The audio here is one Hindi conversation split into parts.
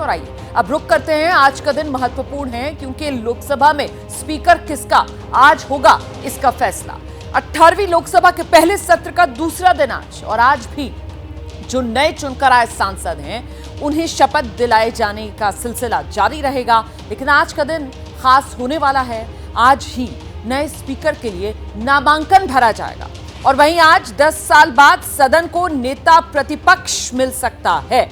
और आइए अब रुक करते हैं। आज का दिन महत्वपूर्ण है क्योंकि लोकसभा में स्पीकर किसका आज होगा इसका फैसला। 18वीं लोकसभा के पहले सत्र का दूसरा दिन आज, और आज भी जो नए चुनकर आए सांसद हैं उन्हें शपथ दिलाए जाने का सिलसिला जारी रहेगा। लेकिन आज का दिन खास होने वाला है। आज ही नए स्पीकर के लिए नामांकन भरा जाएगा और वहीं आज 10 साल बाद सदन को नेता प्रतिपक्ष मिल सकता है।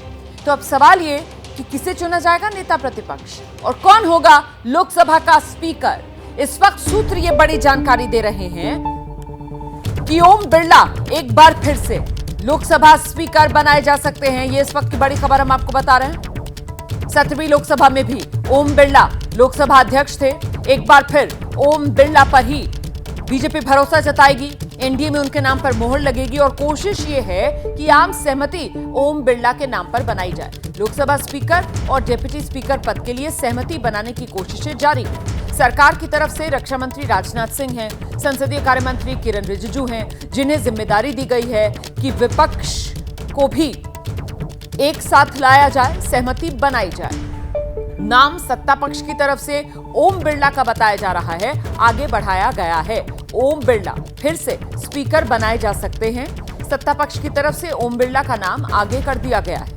तो अब सवाल ये कि किसे चुना जाएगा नेता प्रतिपक्ष और कौन होगा लोकसभा का स्पीकर। इस वक्त सूत्र ये बड़ी जानकारी दे रहे हैं कि ओम बिरला एक बार फिर से लोकसभा स्पीकर बनाए जा सकते हैं। ये इस वक्त की बड़ी खबर हम आपको बता रहे हैं। 17वीं लोकसभा में भी ओम बिरला लोकसभा अध्यक्ष थे। एक बार फिर ओम बिरला पर ही बीजेपी भरोसा जताएगी, एनडीए में उनके नाम पर मोहर लगेगी और कोशिश ये है कि आम सहमति ओम बिरला के नाम पर बनाई जाए। लोकसभा स्पीकर और डिप्टी स्पीकर पद के लिए सहमति बनाने की कोशिशें जारी हैं। सरकार की तरफ से रक्षा मंत्री राजनाथ सिंह हैं, संसदीय कार्य मंत्री किरण रिजिजू हैं, जिन्हें जिम्मेदारी दी गई है कि विपक्ष को भी एक साथ लाया जाए, सहमति बनाई जाए। नाम सत्ता पक्ष की तरफ से ओम बिरला का बताया जा रहा है, आगे बढ़ाया गया है। ओम बिरला फिर से स्पीकर बनाए जा सकते हैं। सत्ता पक्ष की तरफ से ओम बिरला का नाम आगे कर दिया गया है।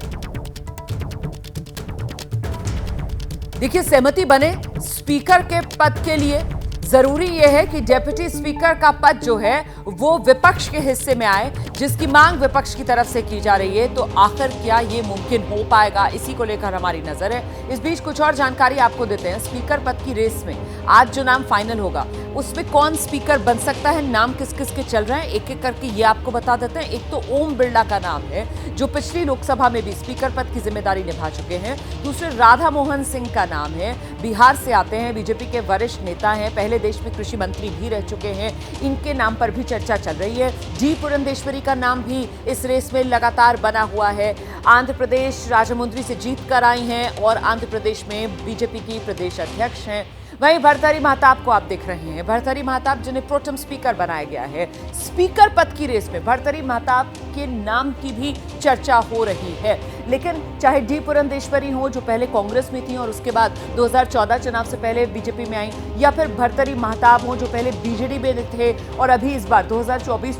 देखिए, सहमति बने स्पीकर के पद के लिए जरूरी यह है कि डिप्टी स्पीकर का पद जो है वो विपक्ष के हिस्से में आए, जिसकी मांग विपक्ष की तरफ से की जा रही है। तो आखिर क्या ये मुमकिन हो पाएगा, इसी को लेकर हमारी नजर है। इस बीच कुछ और जानकारी आपको देते हैं। स्पीकर पद की रेस में आज जो नाम फाइनल होगा उसमें कौन स्पीकर बन सकता है, नाम किस किस के चल रहे हैं, एक एक करके ये आपको बता देते हैं। एक तो ओम बिरला का नाम है जो पिछली लोकसभा में भी स्पीकर पद की जिम्मेदारी निभा चुके हैं। दूसरे राधा मोहन सिंह का नाम है, बिहार से आते हैं, बीजेपी के वरिष्ठ नेता हैं, पहले देश में कृषि मंत्री भी रह चुके हैं। इनके नाम पर भी चर्चा चल रही है। डी पुरंदेश्वरी का नाम भी इस रेस में लगातार बना हुआ है। आंध्र प्रदेश राजमुंद्री से जीत कर आई हैं और आंध्र प्रदेश में बीजेपी की प्रदेश अध्यक्ष हैं। वहीं भर्तृहरि महताब को आप देख रहे हैं। भर्तृहरि महताब जिन्हें प्रोटेम स्पीकर बनाया गया है, स्पीकर पद की रेस में भर्तृहरि महताब के नाम की भी चर्चा हो रही है। लेकिन चाहे डी पुरंदेश्वरी हो जो पहले कांग्रेस में थी और उसके बाद 2014 चुनाव से पहले बीजेपी में आई, या फिर भर्तृहरि महताब हो जो पहले बीजेडी में थे और अभी इस बार 2024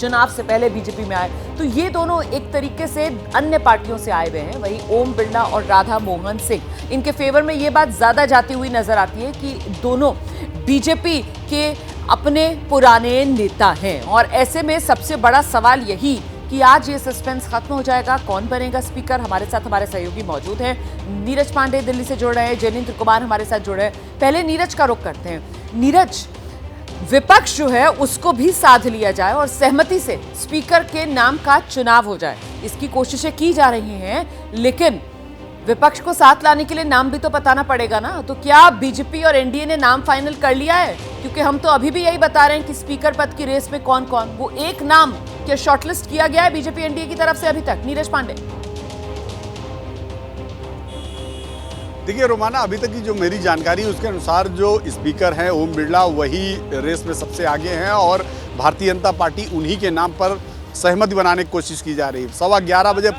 चुनाव से पहले बीजेपी में आए, तो ये दोनों एक तरीके से अन्य पार्टियों से आए हुए हैं। वहीं ओम बिरला और राधा मोहन सिंह, इनके फेवर में ये बात ज्यादा जाती हुई नजर आती है कि दोनों बीजेपी के अपने पुराने नेता हैं। और ऐसे में सबसे बड़ा सवाल यही कि आज ये सस्पेंस खत्म हो जाएगा, कौन बनेगा स्पीकर। हमारे साथ हमारे सहयोगी मौजूद हैं। नीरज पांडे दिल्ली से जुड़ रहे हैं, जैनेन्द्र कुमार हमारे साथ जुड़ रहे हैं। पहले नीरज का रुख करते हैं। नीरज, विपक्ष जो है उसको भी साध लिया जाए और सहमति से स्पीकर के नाम का चुनाव हो जाए, इसकी कोशिशें की जा रही हैं। लेकिन विपक्ष को साथ लाने के लिए नाम भी तो बताना पड़ेगा ना। तो क्या बीजेपी और एनडीए ने नाम फाइनल कर लिया है? क्योंकि हम तो अभी भी यही बता रहे हैं कि स्पीकर पद की रेस में कौन कौन, वो एक नाम क्या शॉर्टलिस्ट किया गया है बीजेपी एनडीए की तरफ से अभी तक? नीरज पांडे। देखिए रोमाना, अभी तक की जो मेरी जानकारी है उसके अनुसार जो स्पीकर हैं ओम बिरला वही रेस में सबसे आगे हैं और भारतीय जनता पार्टी उन्हीं के नाम पर सहमति बनाने की कोशिश की जा रही है। 11:15 बजे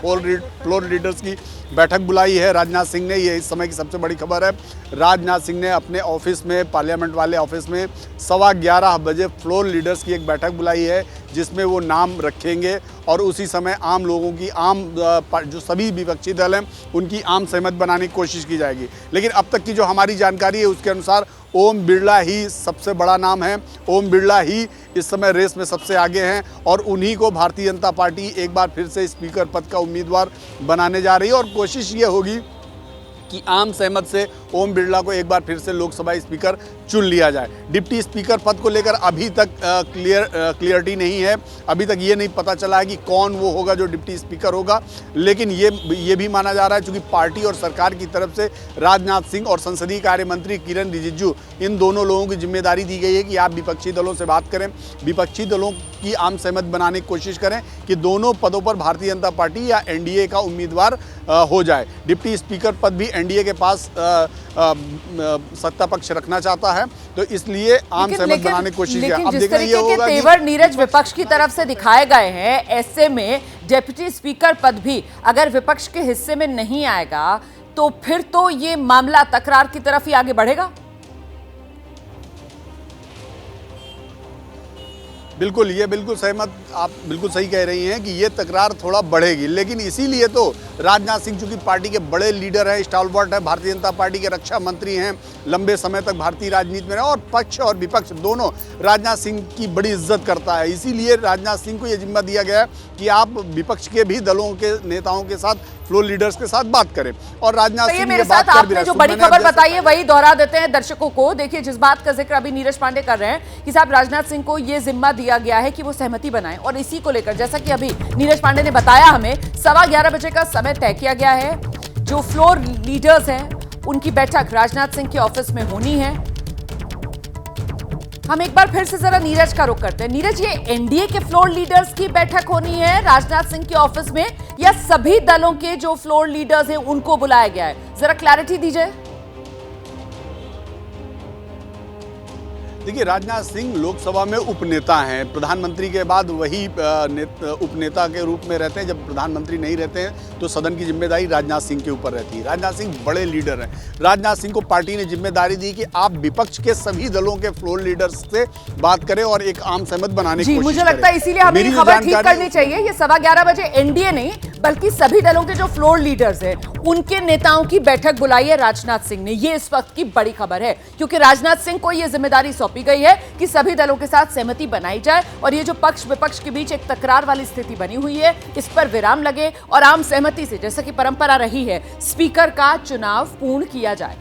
फ्लोर लीडर्स की बैठक बुलाई है राजनाथ सिंह ने। ये इस समय की सबसे बड़ी खबर है। राजनाथ सिंह ने अपने ऑफिस में, पार्लियामेंट वाले ऑफिस में 11:15 बजे फ्लोर लीडर्स की एक बैठक बुलाई है जिसमें वो नाम रखेंगे और उसी समय आम लोगों की, जो सभी विपक्षी दल हैं उनकी आम सहमति बनाने की कोशिश की जाएगी। लेकिन अब तक की जो हमारी जानकारी है उसके अनुसार ओम बिरला ही सबसे बड़ा नाम है। ओम बिरला ही इस समय रेस में सबसे आगे हैं और उन्हीं को भारतीय जनता पार्टी एक बार फिर से स्पीकर पद का उम्मीदवार बनाने जा रही है। और कोशिश ये होगी कि आम सहमत से ओम बिरला को एक बार फिर से लोकसभा स्पीकर चुन लिया जाए। डिप्टी स्पीकर पद को लेकर अभी तक क्लियरिटी नहीं है। अभी तक ये नहीं पता चला है कि कौन वो होगा जो डिप्टी स्पीकर होगा। लेकिन ये भी माना जा रहा है, चूंकि पार्टी और सरकार की तरफ से राजनाथ सिंह और संसदीय कार्य मंत्री किरण रिजिजू, इन दोनों लोगों की जिम्मेदारी दी गई है कि आप विपक्षी दलों से बात करें, विपक्षी दलों की आम सहमति बनाने की कोशिश करें कि दोनों पदों पर भारतीय जनता पार्टी या एनडीए का उम्मीदवार हो जाए। डिप्टी स्पीकर पद भी एनडीए के पास सत्ता पक्ष रखना चाहता है, तो इसलिए आम सहमति बनाने की कोशिश है। अब जिस तरीके के तेवर नीरज विपक्ष की तरफ से दिखाए गए हैं, ऐसे में डिप्टी स्पीकर पद भी अगर विपक्ष के हिस्से में नहीं आएगा तो फिर तो ये मामला तकरार की तरफ ही आगे बढ़ेगा। बिल्कुल, ये बिल्कुल सहमत, आप बिल्कुल सही कह रही हैं कि ये तकरार थोड़ा बढ़ेगी, लेकिन इसीलिए तो राजनाथ सिंह चूंकि पार्टी के बड़े लीडर हैं, स्टालवर्ट है, भारतीय जनता पार्टी के रक्षा मंत्री हैं, लंबे समय तक भारतीय राजनीति में रहे और पक्ष और विपक्ष दोनों राजनाथ सिंह की बड़ी इज्जत करता है। इसीलिए राजनाथ सिंह को ये जिम्मा दिया गया है कि आप विपक्ष के भी दलों के नेताओं के साथ, फ्लोर लीडर्स के साथ बात करें। और राजनाथ सिंह मेरे साथ आपने जो बड़ी खबर बताई है वही दोहरा देते हैं दर्शकों को। देखिए, जिस बात का जिक्र अभी नीरज पांडे कर रहे हैं कि साहब राजनाथ सिंह को यह जिम्मा दिया गया है कि वो सहमति बनाएं, और इसी को लेकर जैसा कि अभी नीरज पांडे ने बताया, हमें 11:15 बजे का समय तय किया गया है। जो फ्लोर लीडर्स हैं उनकी बैठक राजनाथ सिंह के ऑफिस में होनी है। हम एक बार फिर से जरा नीरज का रुख करते हैं। नीरज, ये एनडीए के फ्लोर लीडर्स की बैठक होनी है राजनाथ सिंह के ऑफिस में, या सभी दलों के जो फ्लोर लीडर्स हैं उनको बुलाया गया है? जरा क्लैरिटी दीजिए। देखिए, राजनाथ सिंह लोकसभा में उपनेता हैं, प्रधानमंत्री के बाद वही उपनेता के रूप में रहते हैं। जब प्रधानमंत्री नहीं रहते हैं तो सदन की जिम्मेदारी राजनाथ सिंह के ऊपर रहती है। राजनाथ सिंह बड़े लीडर हैं। राजनाथ सिंह को पार्टी ने जिम्मेदारी दी कि आप विपक्ष के सभी दलों के फ्लोर लीडर्स से बात करें और एक आम सहमत बनाने की कोशिश करें। मुझे लगता है इसीलिए हमें ये खबर ठीक करनी चाहिए। ये 11:15 बजे एनडीए नहीं बल्कि सभी दलों के जो फ्लोर लीडर्स हैं उनके नेताओं की बैठक बुलाई है राजनाथ सिंह ने। ये इस वक्त की बड़ी खबर है, क्योंकि राजनाथ सिंह को यह जिम्मेदारी सौंपी गई है कि सभी दलों के साथ सहमति बनाई जाए और ये जो पक्ष विपक्ष के बीच एक तकरार वाली स्थिति बनी हुई है इस पर विराम लगे और आम सहमति से, जैसा कि परंपरा रही है, स्पीकर का चुनाव पूर्ण किया जाए।